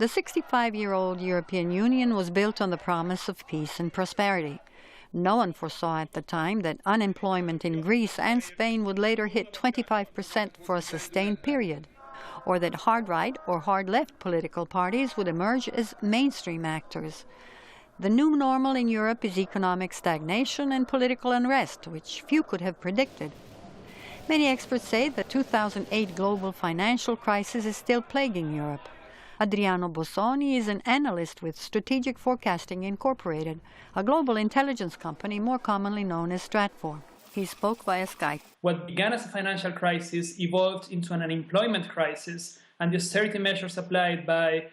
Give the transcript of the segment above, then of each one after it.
The 65-year-old European Union was built on the promise of peace and prosperity. No one foresaw at the time that unemployment in Greece and Spain would later hit 25% for a sustained period, or that hard-right or hard-left political parties would emerge as mainstream actors. The new normal in Europe is economic stagnation and political unrest, which few could have predicted. Many experts say the 2008 global financial crisis is still plaguing Europe. Adriano Bossoni is an analyst with Strategic Forecasting Incorporated, a global intelligence company more commonly known as Stratfor. He spoke via Skype. What began as a financial crisis evolved into an unemployment crisis, and the austerity measures applied by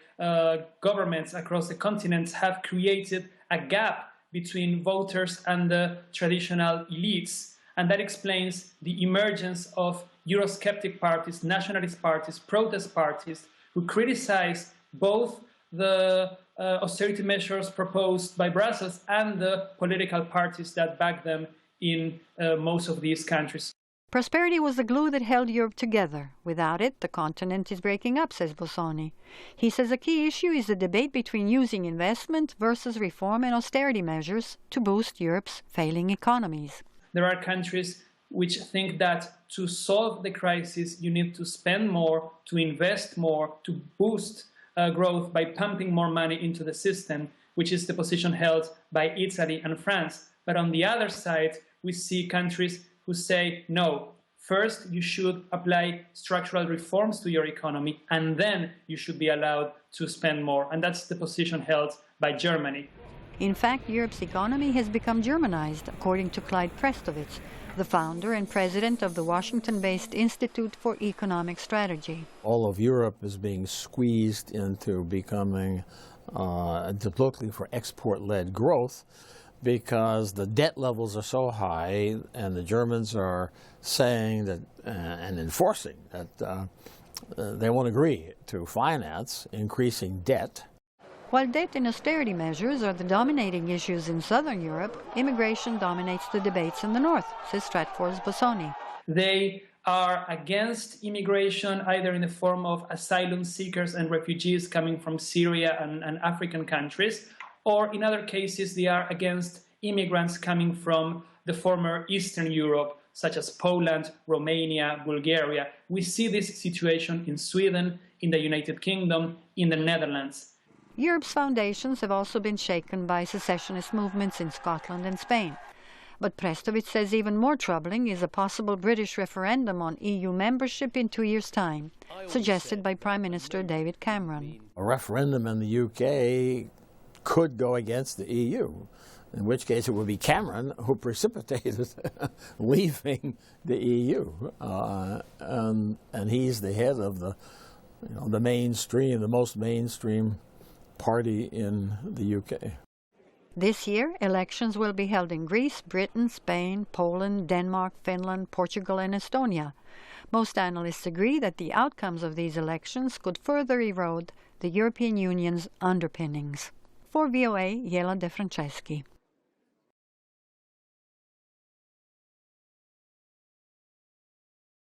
governments across the continent have created a gap between voters and the traditional elites. And that explains the emergence of Eurosceptic parties, nationalist parties, protest parties, who criticize both the austerity measures proposed by Brussels and the political parties that back them in most of these countries. Prosperity was the glue that held Europe together. Without it, the continent is breaking up, says Bossoni. He says a key issue is the debate between using investment versus reform and austerity measures to boost Europe's failing economies. There are countries which think that to solve the crisis, you need to spend more, to invest more, to boost growth by pumping more money into the system, which is the position held by Italy and France. But on the other side, we see countries who say, no, first you should apply structural reforms to your economy, and then you should be allowed to spend more. And that's the position held by Germany. In fact, Europe's economy has become Germanized, according to Clyde Prestovitz, the founder and president of the Washington-based Institute for Economic Strategy. All of Europe is being squeezed into becoming looking for export-led growth because the debt levels are so high, and the Germans are saying that and enforcing that they won't agree to finance increasing debt. While debt and austerity measures are the dominating issues in southern Europe, immigration dominates the debates in the north, says Stratfor's Bossoni. They are against immigration, either in the form of asylum seekers and refugees coming from Syria and African countries, or in other cases they are against immigrants coming from the former Eastern Europe, such as Poland, Romania, Bulgaria. We see this situation in Sweden, in the United Kingdom, in the Netherlands. Europe's foundations have also been shaken by secessionist movements in Scotland and Spain. But Prestovitz says even more troubling is a possible British referendum on EU membership in 2 years' time, suggested by Prime Minister David Cameron. A referendum in the UK could go against the EU, in which case it would be Cameron who precipitated leaving the EU. And he's the head of the mainstream, the most mainstream party in the UK. This year, elections will be held in Greece, Britain, Spain, Poland, Denmark, Finland, Portugal, and Estonia. Most analysts agree that the outcomes of these elections could further erode the European Union's underpinnings. For VOA, Jela De Franceschi.